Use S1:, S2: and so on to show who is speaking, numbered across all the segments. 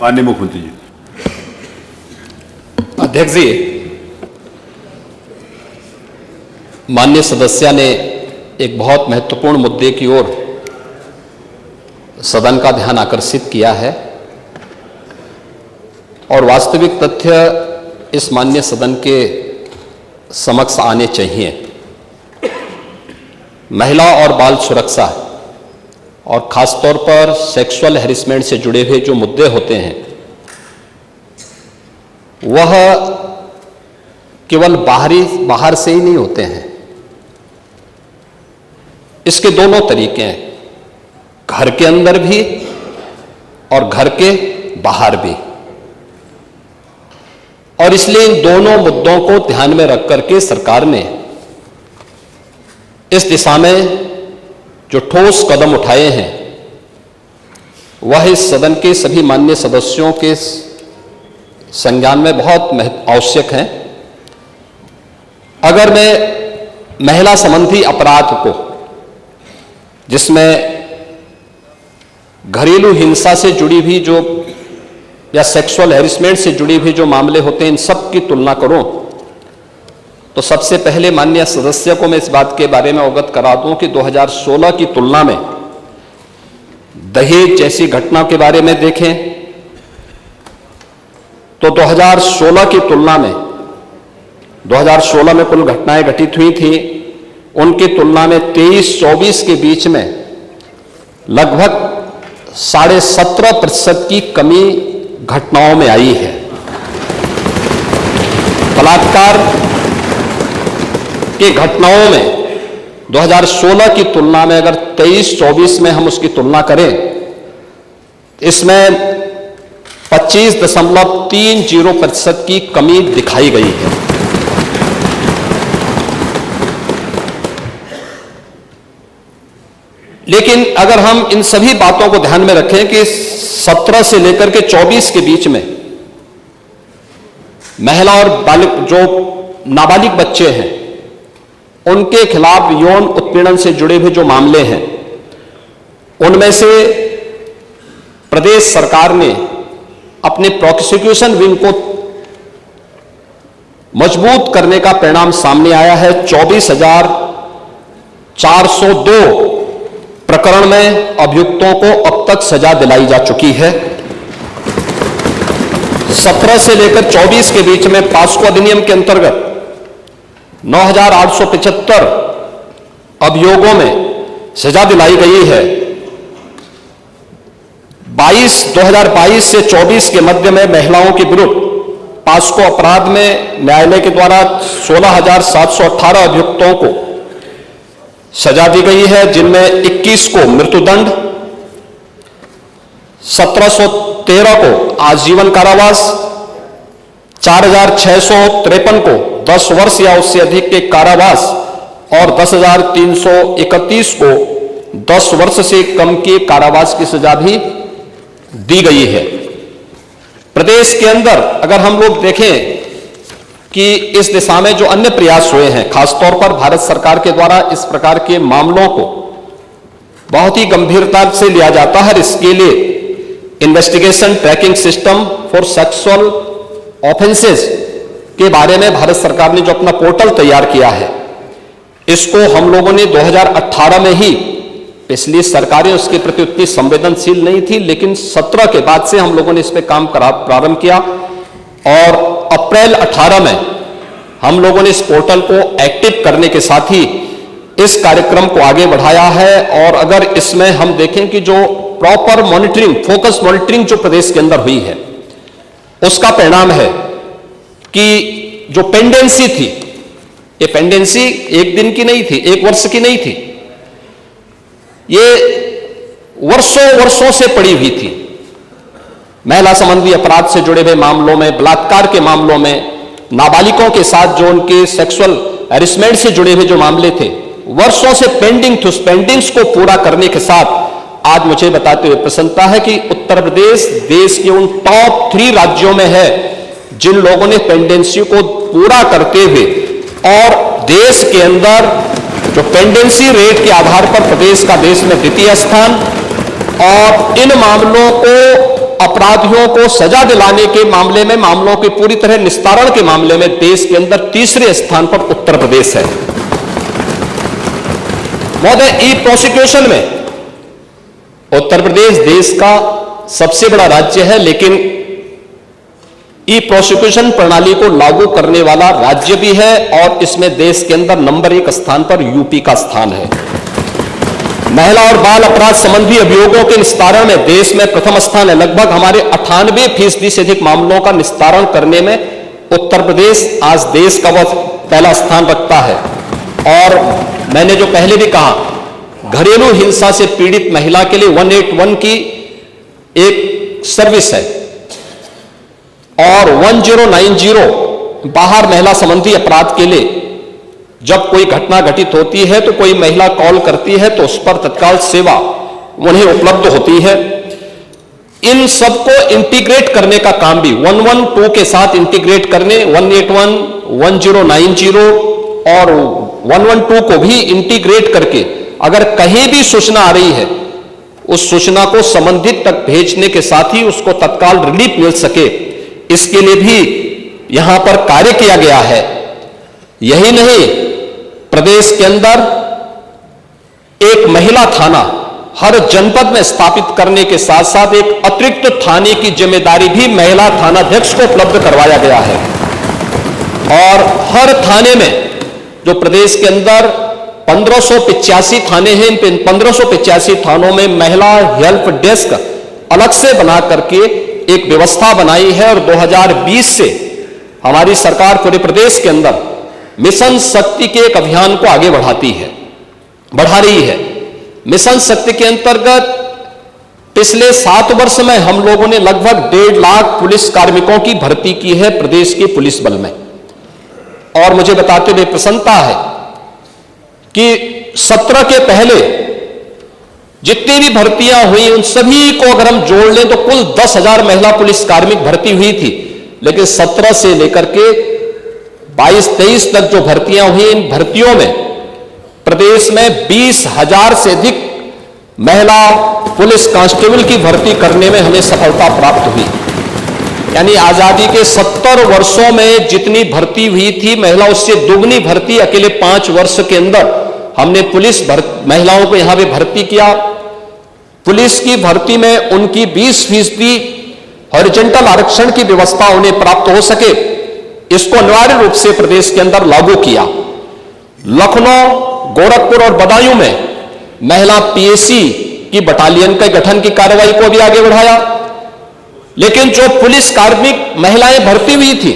S1: माननीय मुख्यमंत्री जी।
S2: अध्यक्ष जी, माननीय सदस्य ने एक बहुत महत्वपूर्ण मुद्दे की ओर सदन का ध्यान आकर्षित किया है और वास्तविक तथ्य इस माननीय सदन के समक्ष आने चाहिए। महिला और बाल सुरक्षा और खासतौर पर सेक्सुअल हैरेसमेंट से जुड़े हुए जो मुद्दे होते हैं वह केवल बाहर से ही नहीं होते हैं। इसके दोनों तरीके हैं, घर के अंदर भी और घर के बाहर भी। और इसलिए इन दोनों मुद्दों को ध्यान में रख करके सरकार ने इस दिशा में जो ठोस कदम उठाए हैं वह इस सदन के सभी माननीय सदस्यों के संज्ञान में बहुत आवश्यक हैं। अगर मैं महिला संबंधी अपराध को, जिसमें घरेलू हिंसा से जुड़ी भी जो या सेक्सुअल हैरेसमेंट से जुड़ी भी जो मामले होते हैं, इन सब की तुलना करूं तो सबसे पहले माननीय सदस्य को मैं इस बात के बारे में अवगत करा दूं कि 2016 की तुलना में दहेज जैसी घटना के बारे में देखें तो 2016 की तुलना में 2016 में कुल घटनाएं घटित हुई थी, उनकी तुलना में 23-24 के बीच में लगभग 17.5% की कमी घटनाओं में आई है। बलात्कार की घटनाओं में 2016 की तुलना में अगर 23-24 में हम उसकी तुलना करें, इसमें 25.30% की कमी दिखाई गई है। लेकिन अगर हम इन सभी बातों को ध्यान में रखें कि 17 से लेकर के 24 के बीच में महिला और बालिग जो नाबालिग बच्चे हैं उनके खिलाफ यौन उत्पीड़न से जुड़े हुए जो मामले हैं, उनमें से प्रदेश सरकार ने अपने प्रोसिक्यूशन विंग को मजबूत करने का परिणाम सामने आया है। 24,402 प्रकरण में अभियुक्तों को अब तक सजा दिलाई जा चुकी है। 17 से लेकर 24 के बीच में पास्को अधिनियम के अंतर्गत 9,875 अभियोगों में सजा दिलाई गई है। 2022 से 24 के मध्य में महिलाओं के विरुद्ध पास्को अपराध में न्यायालय के द्वारा 16,718 अभियुक्तों को सजा दी गई है, जिनमें 21 को मृत्युदंड, 1713 को आजीवन कारावास, 4,653 को 10 वर्ष या उससे अधिक के कारावास और 10,331 को 10 वर्ष से कम के कारावास की सजा भी दी गई है। प्रदेश के अंदर अगर हम लोग देखें कि इस दिशा में जो अन्य प्रयास हुए हैं, खासतौर पर भारत सरकार के द्वारा इस प्रकार के मामलों को बहुत ही गंभीरता से लिया जाता है। इसके लिए investigation tracking system for sexual offences के बारे में भारत सरकार ने जो अपना पोर्टल तैयार किया है, इसको हम लोगों ने 2018 में ही, पिछली सरकारें उसके प्रति उतनी संवेदनशील नहीं थी, लेकिन 17 के बाद से हम लोगों ने इस पर काम प्रारंभ किया और अप्रैल 18 में हम लोगों ने इस पोर्टल को एक्टिव करने के साथ ही इस कार्यक्रम को आगे बढ़ाया है। और अगर इसमें हम देखें कि जो प्रॉपर मॉनिटरिंग, फोकस मॉनिटरिंग जो प्रदेश के अंदर हुई है, उसका परिणाम है कि जो पेंडेंसी थी, ये पेंडेंसी एक दिन की नहीं थी, एक वर्ष की नहीं थी, ये वर्षों से पड़ी हुई थी। महिला संबंधी अपराध से जुड़े हुए मामलों में, बलात्कार के मामलों में, नाबालिगों के साथ जो उनके सेक्सुअल हैरेसमेंट से जुड़े हुए जो मामले थे, वर्षों से पेंडिंग थे। उस पेंडिंग्स को पूरा करने के साथ आज मुझे बताते हुए प्रसन्नता है कि उत्तर प्रदेश देश के उन टॉप 3 राज्यों में है जिन लोगों ने पेंडेंसी को पूरा करते हुए, और देश के अंदर जो पेंडेंसी रेट के आधार पर प्रदेश का देश में द्वितीय स्थान, और इन मामलों को अपराधियों को सजा दिलाने के मामले में, मामलों के पूरी तरह निस्तारण के मामले में देश के अंदर तीसरे स्थान पर उत्तर प्रदेश है। महोदय, ई प्रोसिक्यूशन में उत्तर प्रदेश देश का सबसे बड़ा राज्य है, लेकिन ई प्रोसिक्यूशन प्रणाली को लागू करने वाला राज्य भी है और इसमें देश के अंदर नंबर 1 स्थान पर यूपी का स्थान है। महिला और बाल अपराध संबंधी अभियोगों के निस्तारण में देश में प्रथम स्थान है। लगभग हमारे 98% से अधिक मामलों का निस्तारण करने में उत्तर प्रदेश आज देश का वह पहला स्थान रखता है। और मैंने जो पहले भी कहा, घरेलू हिंसा से पीड़ित महिला के लिए 181 की एक सर्विस है और 1090 बाहर महिला संबंधी अपराध के लिए जब कोई घटना घटित होती है तो कोई महिला कॉल करती है तो उस पर तत्काल सेवा उन्हें उपलब्ध होती है। इन सबको इंटीग्रेट करने का काम भी 112 के साथ इंटीग्रेट करने, 181, 1090 और 112 को भी इंटीग्रेट करके अगर कहीं भी सूचना आ रही है उस सूचना को संबंधित तक भेजने के साथ ही उसको तत्काल रिलीफ मिल सके, इसके लिए भी यहां पर कार्य किया गया है। यही नहीं, प्रदेश के अंदर एक महिला थाना हर जनपद में स्थापित करने के साथ साथ एक अतिरिक्त थाने की जिम्मेदारी भी महिला थानाध्यक्ष को उपलब्ध करवाया गया है। और हर थाने में जो प्रदेश के अंदर 1585 थाने हैं, इन 1585 थानों में महिला हेल्प डेस्क अलग से बना करके एक व्यवस्था बनाई है। और 2020 से हमारी सरकार पूरे प्रदेश के अंदर मिशन शक्ति के एक अभियान को आगे बढ़ा रही है। मिशन शक्ति के अंतर्गत पिछले 7 वर्ष में हम लोगों ने लगभग 1.5 लाख पुलिस कार्मिकों की भर्ती की है प्रदेश के पुलिस बल में। और मुझे बताते हुए प्रसन्नता है कि 17 के पहले जितनी भी भर्तियां हुई उन सभी को अगर हम जोड़ लें तो कुल 10,000 महिला पुलिस कार्मिक भर्ती हुई थी। लेकिन 17 से लेकर के 22-23 तक जो भर्तियां हुई, इन भर्तियों में प्रदेश में 20,000 से अधिक महिला पुलिस कांस्टेबल की भर्ती करने में हमें सफलता प्राप्त हुई। यानी आजादी के 70 वर्षों में जितनी भर्ती हुई थी महिला, उससे दुगनी भर्ती अकेले 5 वर्ष के अंदर हमने पुलिस महिलाओं को यहां पे भर्ती किया। पुलिस की भर्ती में उनकी 20% हॉरिजॉन्टल आरक्षण की व्यवस्था उन्हें प्राप्त हो सके, इसको अनिवार्य रूप से प्रदेश के अंदर लागू किया। लखनऊ, गोरखपुर और बदायूं में महिला पीएसी की बटालियन के गठन की कार्रवाई को भी आगे बढ़ाया। लेकिन जो पुलिस कार्मिक महिलाएं भर्ती हुई थी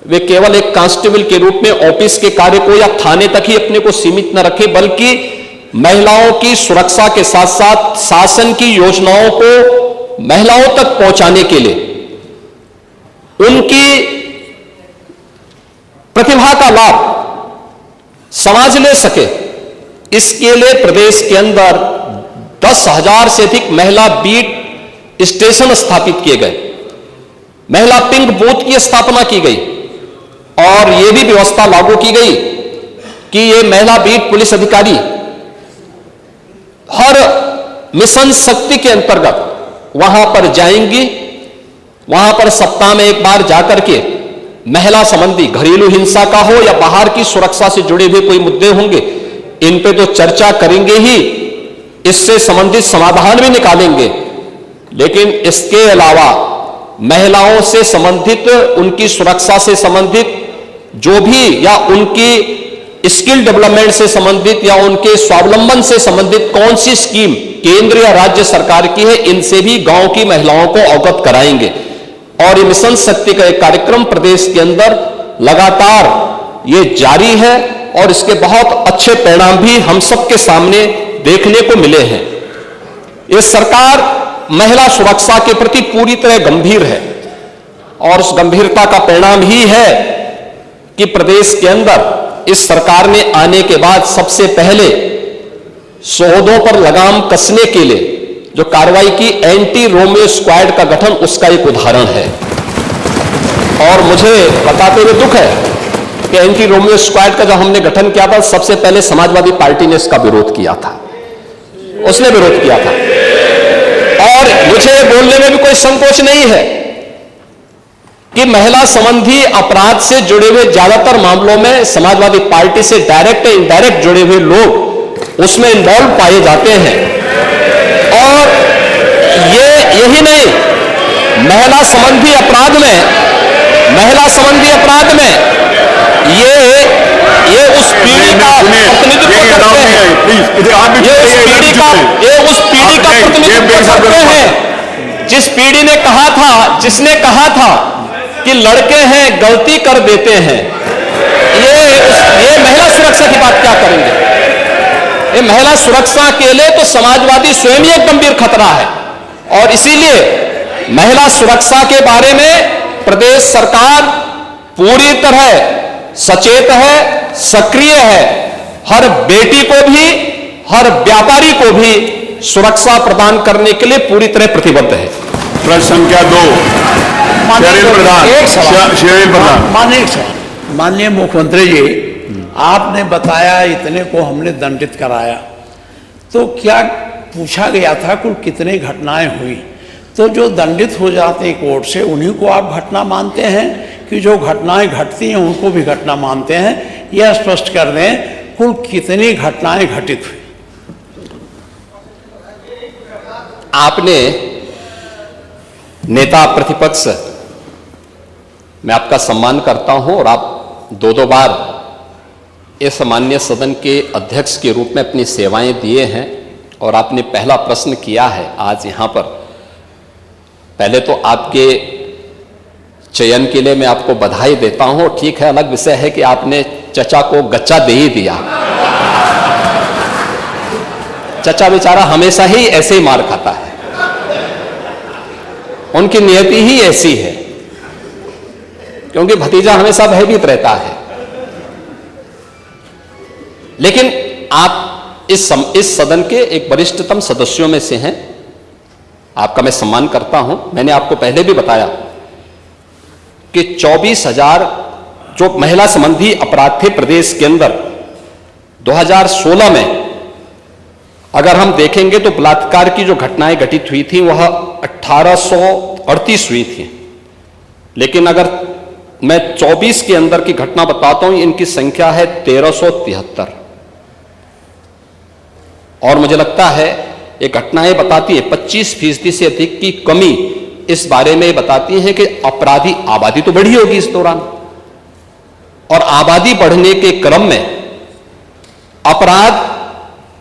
S2: वे केवल एक कांस्टेबल के रूप में ऑफिस के कार्य को या थाने तक ही अपने को सीमित न रखे, बल्कि महिलाओं की सुरक्षा के साथ साथ शासन की योजनाओं को महिलाओं तक पहुंचाने के लिए उनकी प्रतिभा का लाभ समाज ले सके, इसके लिए प्रदेश के अंदर 10,000 से अधिक महिला बीट स्टेशन स्थापित किए गए, महिला पिंक बूथ की स्थापना की गई और यह भी व्यवस्था लागू की गई कि ये महिला बीट पुलिस अधिकारी हर मिशन शक्ति के अंतर्गत वहां पर जाएंगी। वहां पर सप्ताह में एक बार जाकर के महिला संबंधी घरेलू हिंसा का हो या बाहर की सुरक्षा से जुड़े हुए कोई मुद्दे होंगे, इन पे तो चर्चा करेंगे ही, इससे संबंधित समाधान भी निकालेंगे। लेकिन इसके अलावा महिलाओं से संबंधित, उनकी सुरक्षा से संबंधित जो भी या उनकी स्किल डेवलपमेंट से संबंधित या उनके स्वावलंबन से संबंधित कौन सी स्कीम केंद्र या राज्य सरकार की है, इनसे भी गांव की महिलाओं को अवगत कराएंगे। और ये मिशन शक्ति का एक कार्यक्रम प्रदेश के अंदर लगातार ये जारी है और इसके बहुत अच्छे परिणाम भी हम सबके सामने देखने को मिले हैं। ये सरकार महिला सुरक्षा के प्रति पूरी तरह गंभीर है और उस गंभीरता का परिणाम ही है कि प्रदेश के अंदर इस सरकार ने आने के बाद सबसे पहले शोधों पर लगाम कसने के लिए जो कार्रवाई की एंटी रोमियो स्क्वाड का गठन, उसका एक उदाहरण है। और मुझे बताते हुए दुख है कि एंटी रोमियो स्क्वाड का जब हमने गठन किया था, सबसे पहले समाजवादी पार्टी ने इसका विरोध किया था, उसने विरोध किया था। और मुझे बोलने में भी कोई संकोच नहीं है कि महिला संबंधी अपराध से जुड़े हुए ज्यादातर मामलों में समाजवादी पार्टी से डायरेक्ट या इनडायरेक्ट जुड़े हुए लोग उसमें इन्वॉल्व पाए जाते हैं। और यही नहीं, महिला संबंधी अपराध में ये उस पीढ़ी का प्रतिनिधित्व करते हैं, ये उस पीढ़ी का प्रतिनिधित्व करते हैं जिस पीढ़ी ने जिसने कहा था कि लड़के हैं गलती कर देते हैं। ये महिला सुरक्षा की बात क्या करेंगे? ये महिला सुरक्षा के लिए तो समाजवादी स्वयं ही एक गंभीर खतरा है। और इसीलिए महिला सुरक्षा के बारे में प्रदेश सरकार पूरी तरह सचेत है, सक्रिय है। हर बेटी को भी, हर व्यापारी को भी सुरक्षा प्रदान करने के लिए पूरी तरह प्रतिबद्ध है।
S1: प्रश्न संख्या 2
S3: माननीय मुख्यमंत्री जी, आपने बताया इतने को हमने दंडित कराया, तो क्या पूछा गया था कुल कितने घटनाएं हुई? तो जो दंडित हो जाते हैं कोर्ट से उन्हीं को आप घटना मानते हैं कि जो घटनाएं घटती हैं उनको भी घटना मानते हैं? यह स्पष्ट कर दें कुल कितनी घटनाएं घटित हुई?
S2: आपने नेता प्रतिपक्ष, मैं आपका सम्मान करता हूं और आप दो बार इस माननीय सदन के अध्यक्ष के रूप में अपनी सेवाएं दिए हैं और आपने पहला प्रश्न किया है आज यहां पर। पहले तो आपके चयन के लिए मैं आपको बधाई देता हूं। ठीक है, अलग विषय है कि आपने चचा को गच्चा दे ही दिया। चचा बेचारा हमेशा ही ऐसे ही मार खाता है, उनकी नियति ही ऐसी है, क्योंकि भतीजा हमेशा भयभीत रहता है। लेकिन आप इस सदन के एक वरिष्ठतम सदस्यों में से हैं, आपका मैं सम्मान करता हूं। मैंने आपको पहले भी बताया कि 24,000 जो महिला संबंधी अपराध थे प्रदेश के अंदर 2016 में, अगर हम देखेंगे तो बलात्कार की जो घटनाएं घटित हुई थी वह 1838 हुई थी। लेकिन अगर मैं 24 के अंदर की घटना बताता हूं, इनकी संख्या है 1373। और मुझे लगता है ये घटनाएं बताती है 25% से अधिक की कमी इस बारे में बताती है कि अपराधी आबादी तो बढ़ी होगी इस दौरान, और आबादी बढ़ने के क्रम में अपराध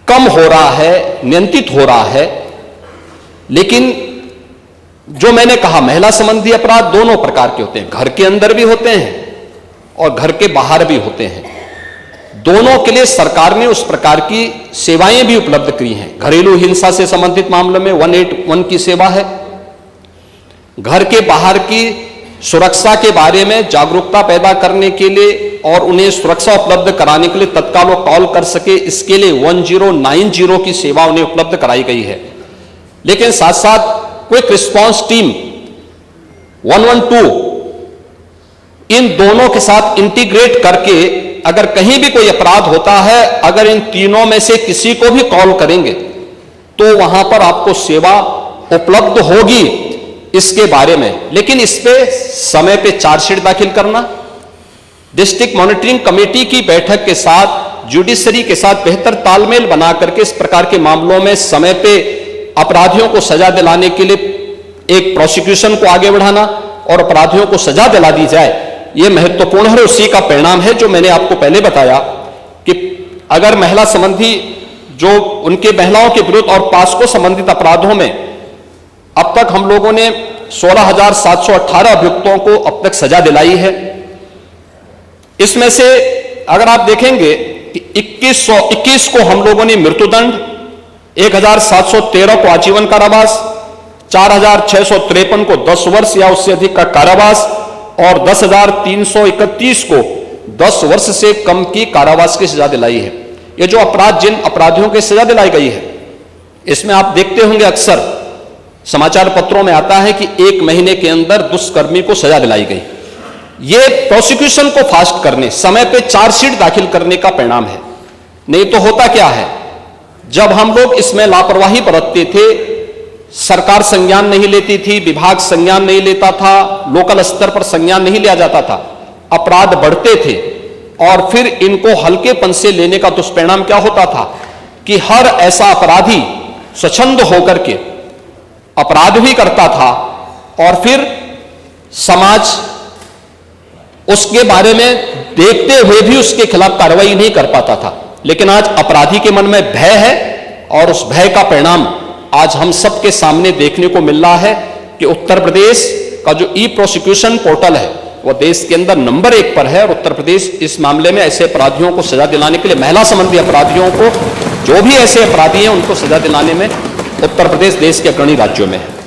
S2: कम हो रहा है, नियंत्रित हो रहा है। लेकिन जो मैंने कहा, महिला संबंधी अपराध दोनों प्रकार के होते हैं, घर के अंदर भी होते हैं और घर के बाहर भी होते हैं। दोनों के लिए सरकार ने उस प्रकार की सेवाएं भी उपलब्ध की हैं। घरेलू हिंसा से संबंधित मामलों में 181 की सेवा है। घर के बाहर की सुरक्षा के बारे में जागरूकता पैदा करने के लिए और उन्हें सुरक्षा उपलब्ध कराने के लिए तत्काल वो कॉल कर सके, इसके लिए 1090 की सेवा उन्हें उपलब्ध कराई गई है। लेकिन साथ साथ क्विक रिस्पांस टीम 112 इन दोनों के साथ इंटीग्रेट करके अगर कहीं भी कोई अपराध होता है, अगर इन तीनों में से किसी को भी कॉल करेंगे तो वहां पर आपको सेवा उपलब्ध होगी इसके बारे में। लेकिन इस पे समय पे चार्जशीट दाखिल करना, डिस्ट्रिक्ट मॉनिटरिंग कमेटी की बैठक के साथ जुडिशरी के साथ बेहतर तालमेल बना करके इस प्रकार के मामलों में समय पे अपराधियों को सजा दिलाने के लिए एक प्रोसिक्यूशन को आगे बढ़ाना और अपराधियों को सजा दिला दी जाए, यह महत्वपूर्ण है। उसी का परिणाम है जो मैंने आपको पहले बताया कि अगर महिला संबंधी जो उनके महिलाओं के विरुद्ध और पास्को संबंधित अपराधों में अब तक हम लोगों ने 16,718 अभियुक्तों को अब तक सजा दिलाई है। इसमें से अगर आप देखेंगे कि 21 को हम लोगों ने मृत्युदंड, 1,713 को आजीवन कारावास, 4,653 को 10 वर्ष या उससे अधिक का कारावास और 10,331 को 10 वर्ष से कम की कारावास की सजा दिलाई है। ये जो अपराध जिन अपराधियों की सजा दिलाई गई है, इसमें आप देखते होंगे अक्सर समाचार पत्रों में आता है कि 1 महीने के अंदर दुष्कर्मी को सजा दिलाई गई। ये प्रोसिक्यूशन को फास्ट करने, समय पे चार्जशीट दाखिल करने का परिणाम है। नहीं तो होता क्या है, जब हम लोग इसमें लापरवाही बरतते थे, सरकार संज्ञान नहीं लेती थी, विभाग संज्ञान नहीं लेता था, लोकल स्तर पर संज्ञान नहीं लिया जाता था, अपराध बढ़ते थे और फिर इनको हल्केपन से लेने का दुष्परिणाम क्या होता था कि हर ऐसा अपराधी स्वच्छंद होकर के अपराध भी करता था और फिर समाज उसके बारे में देखते हुए भी उसके खिलाफ कार्रवाई नहीं कर पाता था। लेकिन आज अपराधी के मन में भय है और उस भय का परिणाम आज हम सबके सामने देखने को मिल रहा है कि उत्तर प्रदेश का जो ई प्रोसिक्यूशन पोर्टल है वो देश के अंदर नंबर 1 पर है और उत्तर प्रदेश इस मामले में ऐसे अपराधियों को सजा दिलाने के लिए, महिला संबंधी अपराधियों को, जो भी ऐसे अपराधी हैं उनको सजा दिलाने में उत्तर प्रदेश देश के अग्रणी राज्यों में है।